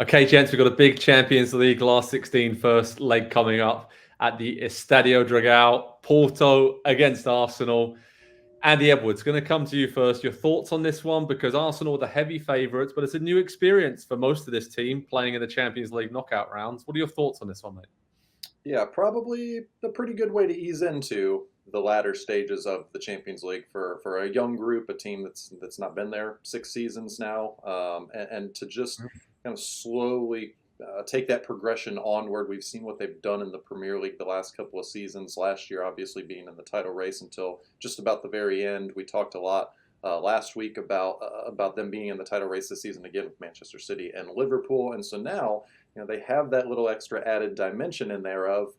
Okay, gents, we've got a big Champions League last 16 first leg coming up at the Estadio Dragao. Porto against Arsenal. Andy Edwards, going to come to you first. Your thoughts on this one? Because Arsenal are the heavy favourites, but it's a new experience for most of this team playing in the Champions League knockout rounds. What are your thoughts on this one, mate? Yeah, probably a pretty good way to ease into the latter stages of the Champions League for a young group, a team that's not been there 6 seasons now, and to just kind of slowly take that progression onward. We've seen what they've done in the Premier League the last couple of seasons. Last year, obviously being in the title race until just about the very end. We talked a lot last week about them being in the title race this season again with Manchester City and Liverpool, and so now they have that little extra added dimension in there of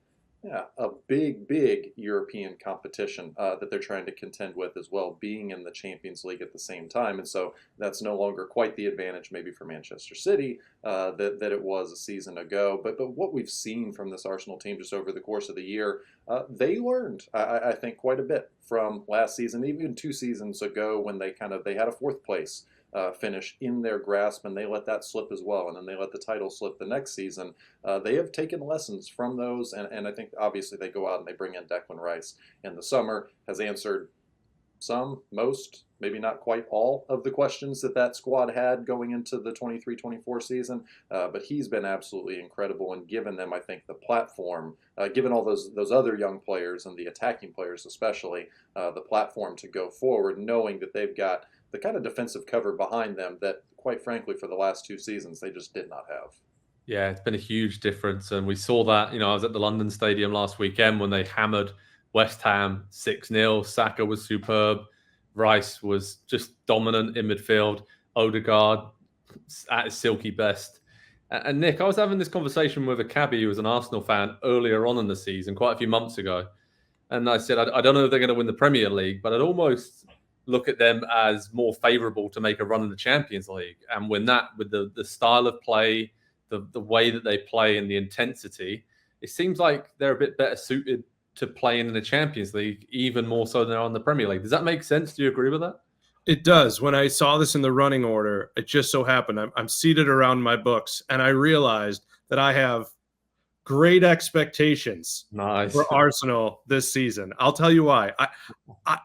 a big European competition that they're trying to contend with as well, being in the Champions League at the same time. And so that's no longer quite the advantage maybe for Manchester City that it was a season ago. But what we've seen from this Arsenal team just over the course of the year, they learned, I think, quite a bit from last season, even 2 seasons ago when they had a fourth place finish in their grasp, and they let that slip as well, and then they let the title slip the next season. They have taken lessons from those, and I think obviously they go out and they bring in Declan Rice in the summer, has answered some, most, maybe not quite all of the questions that squad had going into the 23-24 season, but he's been absolutely incredible and given them, I think, the platform, given all those other young players and the attacking players especially, the platform to go forward, knowing that they've got the kind of defensive cover behind them that, quite frankly, for the last 2 seasons, they just did not have. Yeah, it's been a huge difference. And we saw that, I was at the London Stadium last weekend when they hammered West Ham 6-0. Saka was superb. Rice was just dominant in midfield. Odegaard at his silky best. And Nick, I was having this conversation with a cabbie who was an Arsenal fan earlier on in the season, quite a few months ago. And I said, I don't know if they're going to win the Premier League, but I'd almost look at them as more favourable to make a run in the Champions League. And when that, with the style of play, the way that they play and the intensity, it seems like they're a bit better suited to playing in the Champions League, even more so than they're on the Premier League. Does that make sense? Do you agree with that? It does. When I saw this in the running order, it just so happened I'm seated around my books, and I realized that I have great expectations for Arsenal this season. I'll tell you why.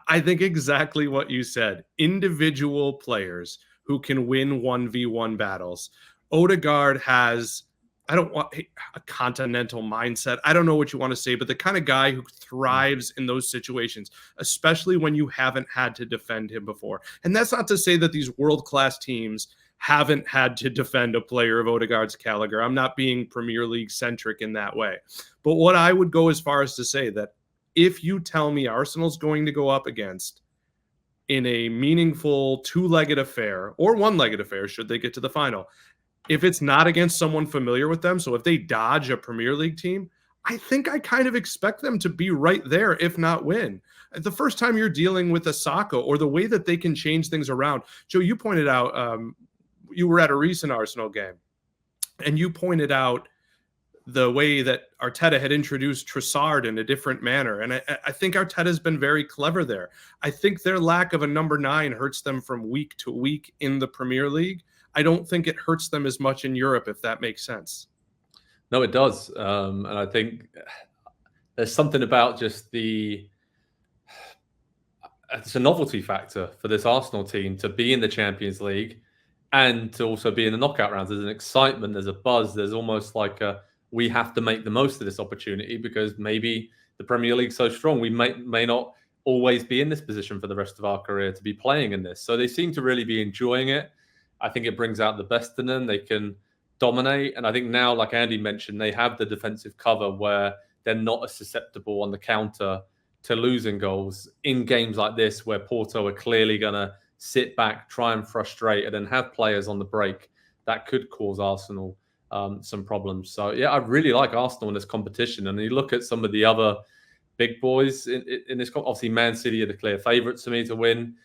I think exactly what you said. Individual players who can win 1v1 battles. Odegaard has, I don't want a continental mindset. I don't know what you want to say, but the kind of guy who thrives in those situations, especially when you haven't had to defend him before. And that's not to say that these world-class teams haven't had to defend a player of Odegaard's caliber. I'm not being Premier League centric in that way. But what I would go as far as to say that if you tell me Arsenal's going to go up against in a meaningful two-legged affair or one-legged affair, should they get to the final, if it's not against someone familiar with them, so if they dodge a Premier League team, I think I kind of expect them to be right there, if not win. The first time you're dealing with a Saka or the way that they can change things around. Joe, you pointed out, you were at a recent Arsenal game, and you pointed out the way that Arteta had introduced Trossard in a different manner. And I think Arteta's been very clever there. I think their lack of a number 9 hurts them from week to week in the Premier League. I don't think it hurts them as much in Europe, if that makes sense. No, it does. And I think there's something about just it's a novelty factor for this Arsenal team to be in the Champions League and to also be in the knockout rounds. There's an excitement, there's a buzz, there's almost like we have to make the most of this opportunity because maybe the Premier League's so strong, we may not always be in this position for the rest of our career to be playing in this. So they seem to really be enjoying it. I think it brings out the best in them. They can dominate. And I think now, like Andy mentioned, they have the defensive cover where they're not as susceptible on the counter to losing goals in games like this, where Porto are clearly going to sit back, try and frustrate, and then have players on the break that could cause Arsenal some problems. So, yeah, I really like Arsenal in this competition. And you look at some of the other big boys in this, obviously Man City are the clear favourites for me to win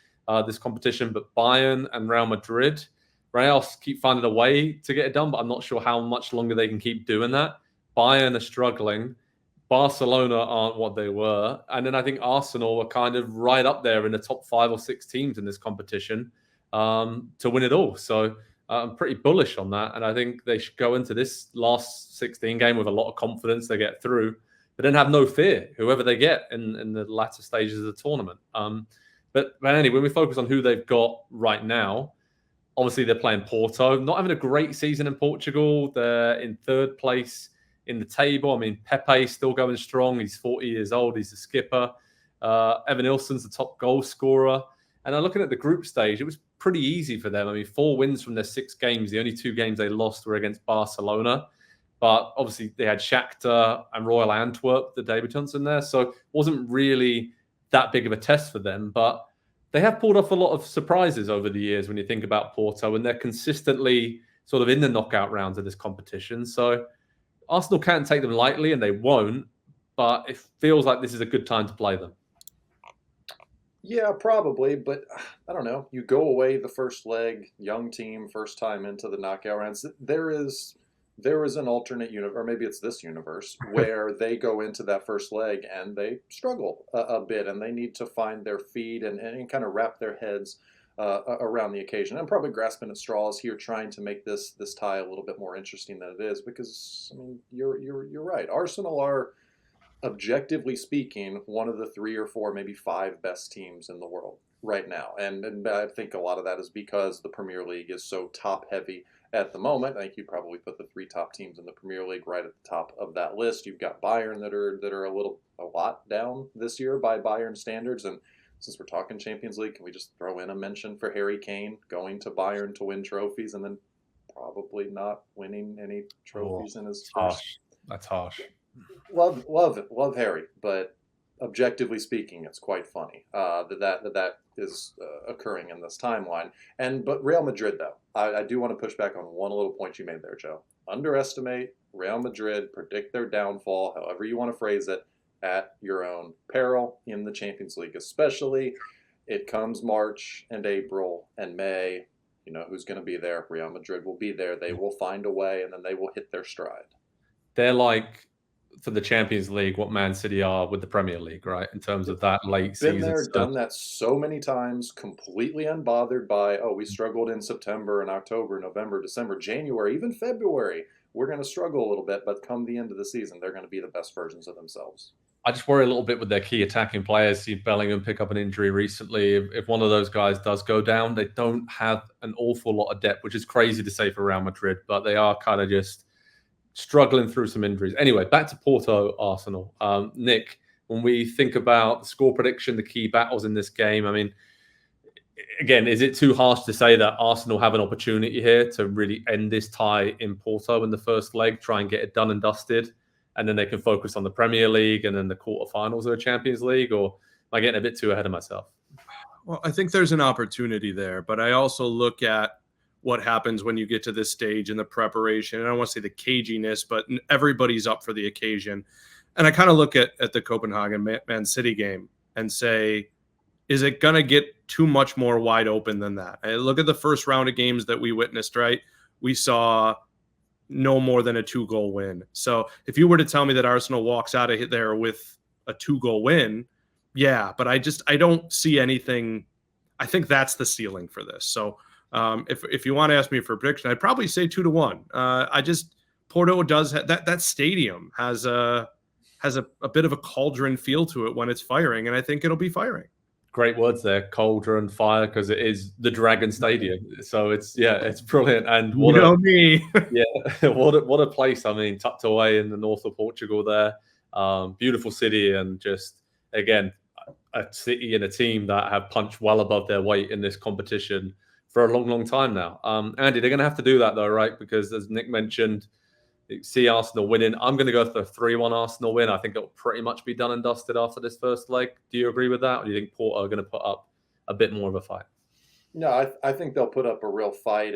this competition, but Bayern and Real Madrid, Real keep finding a way to get it done, but I'm not sure how much longer they can keep doing that. Bayern are struggling. Barcelona aren't what they were. And then I think Arsenal are kind of right up there in the top 5 or 6 teams in this competition to win it all. So I'm pretty bullish on that, and I think they should go into this last 16 game with a lot of confidence. They get through, but then have no fear, whoever they get in the latter stages of the tournament. But anyway, when we focus on who they've got right now, obviously they're playing Porto, not having a great season in Portugal. They're in third place in the table. I mean, Pepe's still going strong. He's 40 years old. He's the skipper. Evan Nilsson's the top goal scorer. And I'm looking at the group stage, it was pretty easy for them. I mean, 4 wins from their 6 games. The only 2 games they lost were against Barcelona. But obviously they had Shakhtar and Royal Antwerp, the debutants in there. So it wasn't really that big of a test for them. But they have pulled off a lot of surprises over the years when you think about Porto, and they're consistently sort of in the knockout rounds of this competition. So Arsenal can't take them lightly, and they won't. But it feels like this is a good time to play them. Yeah, probably, but I don't know. You go away the first leg, young team, first time into the knockout rounds. There is an alternate universe, or maybe it's this universe, where they go into that first leg and they struggle a bit, and they need to find their feet and kind of wrap their heads around the occasion. I'm probably grasping at straws here, trying to make this tie a little bit more interesting than it is, because I mean, you're right. Arsenal are, objectively speaking, one of the 3 or 4, maybe 5 best teams in the world right now. And I think a lot of that is because the Premier League is so top heavy at the moment. I think you'd probably put the 3 top teams in the Premier League right at the top of that list. You've got Bayern that are a lot down this year by Bayern standards. And since we're talking Champions League, can we just throw in a mention for Harry Kane going to Bayern to win trophies and then probably not winning any trophies in his harsh. That's harsh. Love Harry, but objectively speaking, it's quite funny that is occurring in this timeline. But Real Madrid, though, I do want to push back on one little point you made there, Joe. Underestimate Real Madrid, predict their downfall, however you want to phrase it, at your own peril in the Champions League, especially. It comes March and April and May. You know who's going to be there. Real Madrid will be there. They will find a way, and then they will hit their stride. They're like, for the Champions League, what Man City are with the Premier League, right? In terms of that late season. Been there, done that so many times, completely unbothered by, we struggled in September and October, November, December, January, even February. We're going to struggle a little bit, but come the end of the season, they're going to be the best versions of themselves. I just worry a little bit with their key attacking players. See Bellingham pick up an injury recently. If one of those guys does go down, they don't have an awful lot of depth, which is crazy to say for Real Madrid, but they are kind of just struggling through some injuries. Anyway, back to Porto, Arsenal. Nick, when we think about the score prediction, the key battles in this game, I mean, again, is it too harsh to say that Arsenal have an opportunity here to really end this tie in Porto in the first leg, try and get it done and dusted, and then they can focus on the Premier League and then the quarterfinals of the Champions League? Or am I getting a bit too ahead of myself? Well, I think there's an opportunity there, but I also look at what happens when you get to this stage in the preparation. And I don't want to say the caginess, but everybody's up for the occasion. And I kind of look at the Copenhagen Man City game and say, is it going to get too much more wide open than that? I look at the first round of games that we witnessed, right? We saw no more than a 2-goal win. So if you were to tell me that Arsenal walks out of there with a 2-goal win, yeah, but I don't see anything. I think that's the ceiling for this. So if you want to ask me for a prediction, I'd probably say 2-1. Porto does that stadium has a bit of a cauldron feel to it when it's firing, and I think it'll be firing. Great words there, cauldron fire, because it is the Dragon Stadium. So it's brilliant. And what what a place. I mean, tucked away in the north of Portugal there. Beautiful city, and just again a city and a team that have punched well above their weight in this competition for a long, long time now. Andy, they're going to have to do that though, right? Because as Nick mentioned, you see Arsenal winning. I'm going to go for a 3-1 Arsenal win. I think it'll pretty much be done and dusted after this first leg. Do you agree with that? Or do you think Porto are going to put up a bit more of a fight? No, I think they'll put up a real fight,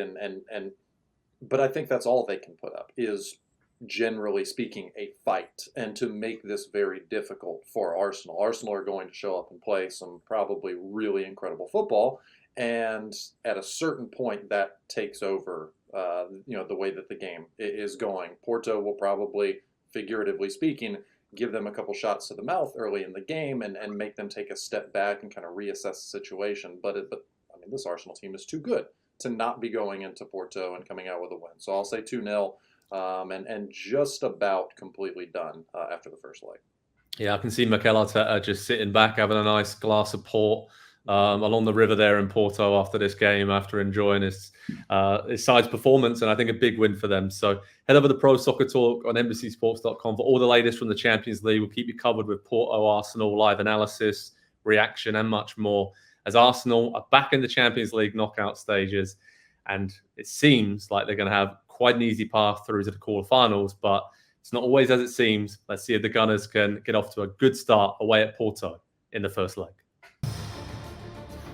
but I think that's all they can put up is, generally speaking, a fight. And to make this very difficult for Arsenal. Arsenal are going to show up and play some probably really incredible football. And at a certain point, that takes over, the way that the game is going. Porto will probably, figuratively speaking, give them a couple shots to the mouth early in the game and make them take a step back and kind of reassess the situation. But I mean, this Arsenal team is too good to not be going into Porto and coming out with a win. So I'll say 2-0 and just about completely done after the first leg. Yeah, I can see Mikel Arteta just sitting back, having a nice glass of port along the river there in Porto after this game, after enjoying his side's performance, and I think a big win for them. So head over to Pro Soccer Talk on NBCSports.com for all the latest from the Champions League. We'll keep you covered with Porto, Arsenal, live analysis, reaction, and much more, as Arsenal are back in the Champions League knockout stages, and it seems like they're going to have quite an easy path through to the quarterfinals, but it's not always as it seems. Let's see if the Gunners can get off to a good start away at Porto in the first leg.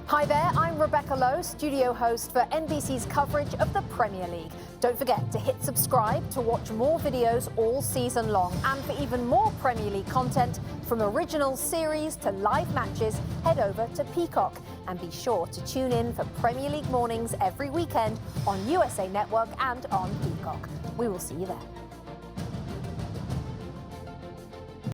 Hi there, I'm Rebecca Lowe, studio host for NBC's coverage of the Premier League. Don't forget to hit subscribe to watch more videos all season long. And for even more Premier League content, from original series to live matches, head over to Peacock. And be sure to tune in for Premier League mornings every weekend on USA Network and on Peacock. We will see you there.